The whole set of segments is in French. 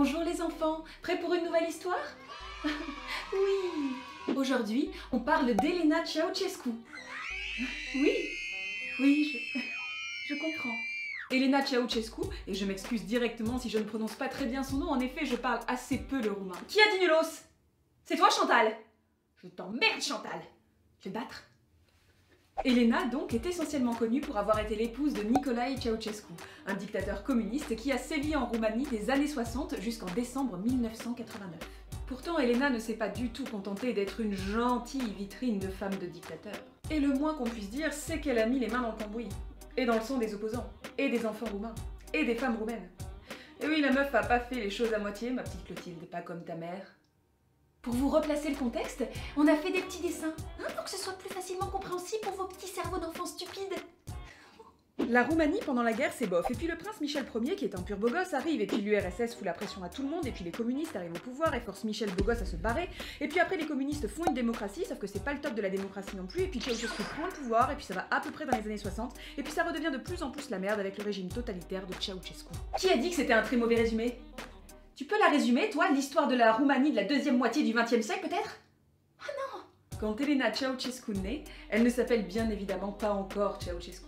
Bonjour les enfants, prêts pour une nouvelle histoire? Oui. Aujourd'hui, on parle d'Elena Ceausescu. Oui, je comprends. Elena Ceausescu, et je m'excuse directement si je ne prononce pas très bien son nom, en effet je parle assez peu le roumain. Qui a dit nulos? C'est toi Chantal? Je t'emmerde Chantal. Je vais te battre. Elena, donc, est essentiellement connue pour avoir été l'épouse de Nicolae Ceausescu, un dictateur communiste qui a sévi en Roumanie des années 60 jusqu'en décembre 1989. Pourtant, Elena ne s'est pas du tout contentée d'être une gentille vitrine de femme de dictateur. Et le moins qu'on puisse dire, c'est qu'elle a mis les mains dans le cambouis, et dans le sang des opposants, et des enfants roumains, et des femmes roumaines. Et oui, la meuf a pas fait les choses à moitié, ma petite Clotilde, pas comme ta mère. Pour vous replacer le contexte, on a fait des petits dessins, pour que ce soit plus facilement compréhensible pour vos petits cerveaux d'enfants stupides. La Roumanie pendant la guerre c'est bof, et puis le prince Michel Ier qui est un pur beau gosse arrive, et puis l'URSS fout la pression à tout le monde, et puis les communistes arrivent au pouvoir et forcent Michel beau gosse à se barrer, et puis après les communistes font une démocratie, sauf que c'est pas le top de la démocratie non plus, et puis Ceausescu prend le pouvoir, et puis ça va à peu près dans les années 60, et puis ça redevient de plus en plus la merde avec le régime totalitaire de Ceausescu. Qui a dit que c'était un très mauvais résumé? Tu peux la résumer, toi, l'histoire de la Roumanie de la deuxième moitié du XXe siècle, peut-être? Ah non! Quand Elena Ceausescu naît, elle ne s'appelle bien évidemment pas encore Ceausescu.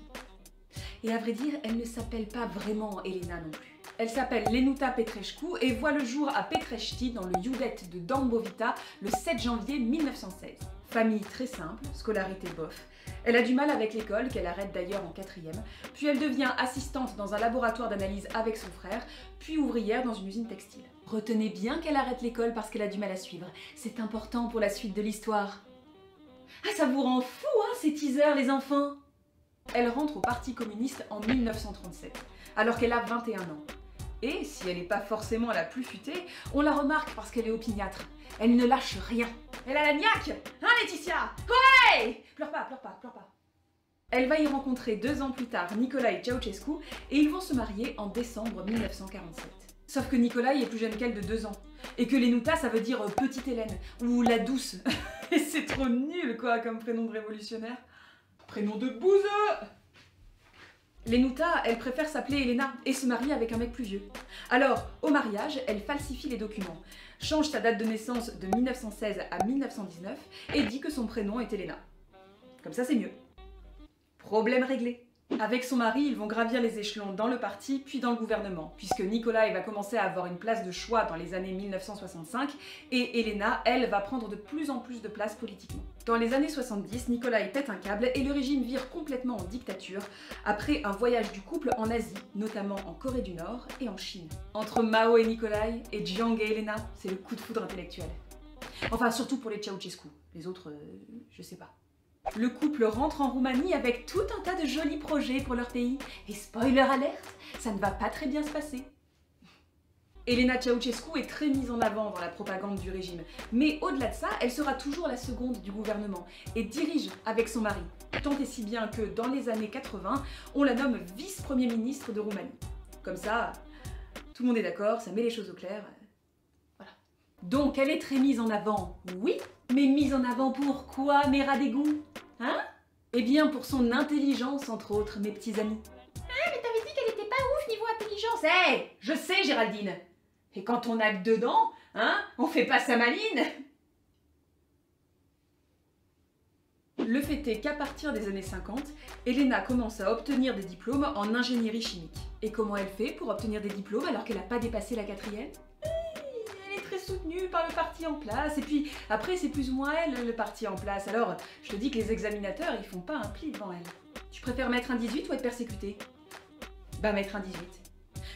Et à vrai dire, elle ne s'appelle pas vraiment Elena non plus. Elle s'appelle Lenuta Petrescu et voit le jour à Petresti dans le Județ de Dâmbovița le 7 janvier 1916. Famille très simple, scolarité bof. Elle a du mal avec l'école, qu'elle arrête d'ailleurs en 4e, puis elle devient assistante dans un laboratoire d'analyse avec son frère, puis ouvrière dans une usine textile. Retenez bien qu'elle arrête l'école parce qu'elle a du mal à suivre. C'est important pour la suite de l'histoire. Ah, ça vous rend fou, ces teasers, les enfants? Elle rentre au Parti communiste en 1937, alors qu'elle a 21 ans. Et, si elle n'est pas forcément la plus futée, on la remarque parce qu'elle est opiniâtre. Elle ne lâche rien. Elle a la niaque! Hein, Laetitia? Ouais! Pleure pas, pleure pas, pleure pas. Elle va y rencontrer 2 ans plus tard Nicolae Ceausescu et ils vont se marier en décembre 1947. Sauf que Nicolae est plus jeune qu'elle de 2 ans. Et que Lenuta, ça veut dire Petite Hélène, ou la douce. Et c'est trop nul, quoi, comme prénom de révolutionnaire. Prénom de bouseux! Lenuta, elle préfère s'appeler Elena et se marier avec un mec plus vieux. Alors, au mariage, elle falsifie les documents, change sa date de naissance de 1916 à 1919 et dit que son prénom est Elena. Comme ça, c'est mieux. Problème réglé. Avec son mari, ils vont gravir les échelons dans le parti puis dans le gouvernement, puisque Nicolae va commencer à avoir une place de choix dans les années 1965 et Elena, elle, va prendre de plus en plus de place politiquement. Dans les années 70, Nicolae pète un câble et le régime vire complètement en dictature après un voyage du couple en Asie, notamment en Corée du Nord et en Chine. Entre Mao et Nicolae et Jiang et Elena, c'est le coup de foudre intellectuel. Enfin, surtout pour les Ceausescu. Les autres, je sais pas. Le couple rentre en Roumanie avec tout un tas de jolis projets pour leur pays. Et spoiler alerte, ça ne va pas très bien se passer. Elena Ceausescu est très mise en avant dans la propagande du régime. Mais au-delà de ça, elle sera toujours la seconde du gouvernement et dirige avec son mari. Tant et si bien que dans les années 80, on la nomme vice-premier ministre de Roumanie. Comme ça, tout le monde est d'accord, ça met les choses au clair. Voilà. Donc elle est très mise en avant, oui, mais mise en avant pour quoi, mes rats d'égout? Hein? Eh bien pour son intelligence, entre autres, mes petits amis. Ah, mais t'avais dit qu'elle était pas ouf niveau intelligence. Hé, je sais, Géraldine. Et quand on a que dedans, on fait pas sa maline. Le fait est qu'à partir des années 50, Elena commence à obtenir des diplômes en ingénierie chimique. Et comment elle fait pour obtenir des diplômes alors qu'elle n'a pas dépassé la 4e? Soutenue par le parti en place, et puis après c'est plus ou moins elle le parti en place, alors je te dis que les examinateurs ils font pas un pli devant elle. Tu préfères mettre un 18 ou être persécuté? Bah mettre un 18.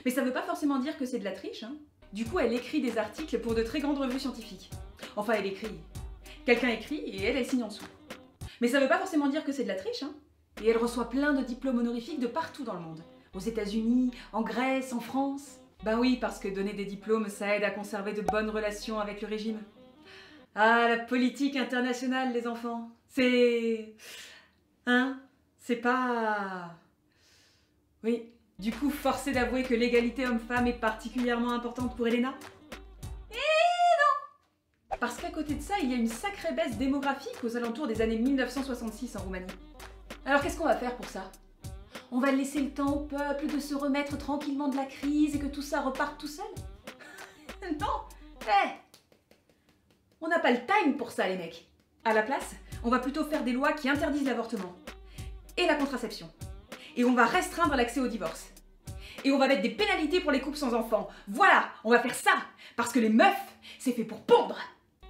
Mais ça veut pas forcément dire que c'est de la triche, Du coup elle écrit des articles pour de très grandes revues scientifiques. Enfin elle écrit. Quelqu'un écrit et elle signe en dessous. Mais ça veut pas forcément dire que c'est de la triche, Et elle reçoit plein de diplômes honorifiques de partout dans le monde. Aux États-Unis, en Grèce, en France. Ben oui, parce que donner des diplômes, ça aide à conserver de bonnes relations avec le régime. Ah, la politique internationale, les enfants. C'est... C'est pas... Oui. Du coup, forcé d'avouer que l'égalité homme-femme est particulièrement importante pour Elena? Et non! Parce qu'à côté de ça, il y a une sacrée baisse démographique aux alentours des années 1966 en Roumanie. Alors qu'est-ce qu'on va faire pour ça? On va laisser le temps au peuple de se remettre tranquillement de la crise et que tout ça reparte tout seul? Non. On n'a pas le time pour ça, les mecs. À la place, on va plutôt faire des lois qui interdisent l'avortement et la contraception. Et on va restreindre l'accès au divorce. Et on va mettre des pénalités pour les couples sans enfants. Voilà, on va faire ça. Parce que les meufs, c'est fait pour pondre.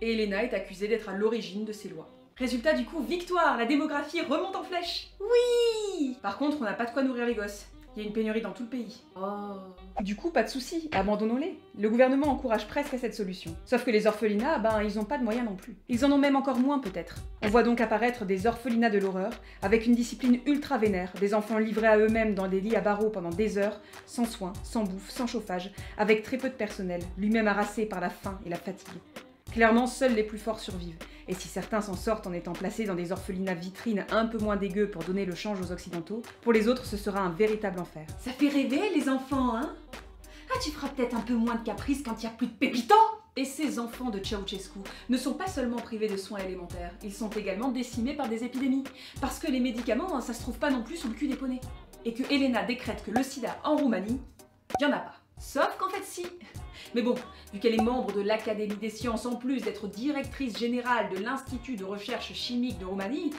Et Elena est accusée d'être à l'origine de ces lois. Résultat du coup, victoire, la démographie remonte en flèche. Oui. Par contre, on n'a pas de quoi nourrir les gosses. Il y a une pénurie dans tout le pays. Oh. Du coup, pas de soucis, abandonnons-les. Le gouvernement encourage presque à cette solution. Sauf que les orphelinats, ils ont pas de moyens non plus. Ils en ont même encore moins peut-être. On voit donc apparaître des orphelinats de l'horreur, avec une discipline ultra vénère, des enfants livrés à eux-mêmes dans des lits à barreaux pendant des heures, sans soins, sans bouffe, sans chauffage, avec très peu de personnel, lui-même harassé par la faim et la fatigue. Clairement, seuls les plus forts survivent. Et si certains s'en sortent en étant placés dans des orphelinats vitrines un peu moins dégueux pour donner le change aux occidentaux, pour les autres ce sera un véritable enfer. Ça fait rêver les enfants, hein? Ah, tu feras peut-être un peu moins de caprices quand il n'y a plus de pépitants! Et ces enfants de Ceausescu ne sont pas seulement privés de soins élémentaires, ils sont également décimés par des épidémies. Parce que les médicaments, ça se trouve pas non plus sous le cul des poneys. Et que Elena décrète que le sida en Roumanie, il n'y en a pas. Sauf qu'en fait si. Mais bon, vu qu'elle est membre de l'Académie des sciences en plus d'être directrice générale de l'Institut de recherche chimique de Roumanie,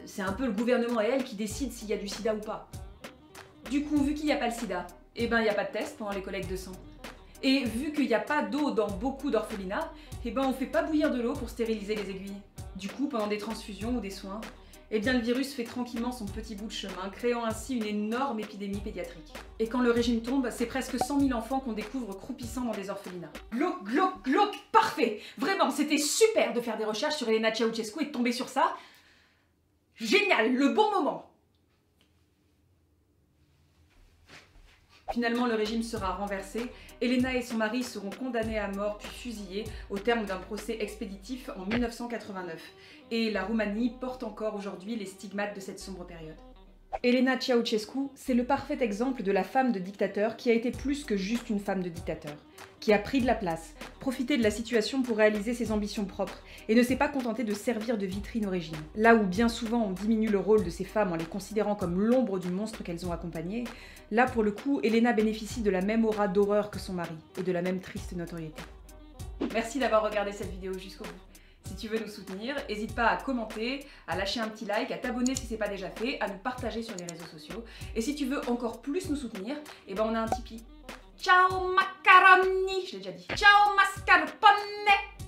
c'est un peu le gouvernement et elle qui décident s'il y a du sida ou pas. Du coup, vu qu'il n'y a pas le sida, il n'y a pas de test pendant les collectes de sang. Et vu qu'il n'y a pas d'eau dans beaucoup d'orphelinats, on fait pas bouillir de l'eau pour stériliser les aiguilles. Du coup, pendant des transfusions ou des soins, le virus fait tranquillement son petit bout de chemin, créant ainsi une énorme épidémie pédiatrique. Et quand le régime tombe, c'est presque 100 000 enfants qu'on découvre croupissant dans des orphelinats. Glauque, glauque, glauque, parfait! Vraiment, c'était super de faire des recherches sur Elena Ceausescu et de tomber sur ça. Génial, le bon moment! Finalement, le régime sera renversé. Elena et son mari seront condamnés à mort puis fusillés au terme d'un procès expéditif en 1989. Et la Roumanie porte encore aujourd'hui les stigmates de cette sombre période. Elena Ceausescu, c'est le parfait exemple de la femme de dictateur qui a été plus que juste une femme de dictateur, qui a pris de la place, profité de la situation pour réaliser ses ambitions propres, et ne s'est pas contentée de servir de vitrine au régime. Là où bien souvent on diminue le rôle de ces femmes en les considérant comme l'ombre du monstre qu'elles ont accompagné, là pour le coup, Elena bénéficie de la même aura d'horreur que son mari, et de la même triste notoriété. Merci d'avoir regardé cette vidéo jusqu'au bout. Si tu veux nous soutenir, n'hésite pas à commenter, à lâcher un petit like, à t'abonner si ce n'est pas déjà fait, à nous partager sur les réseaux sociaux. Et si tu veux encore plus nous soutenir, on a un Tipeee. Ciao macaroni! Je l'ai déjà dit. Ciao mascarpone!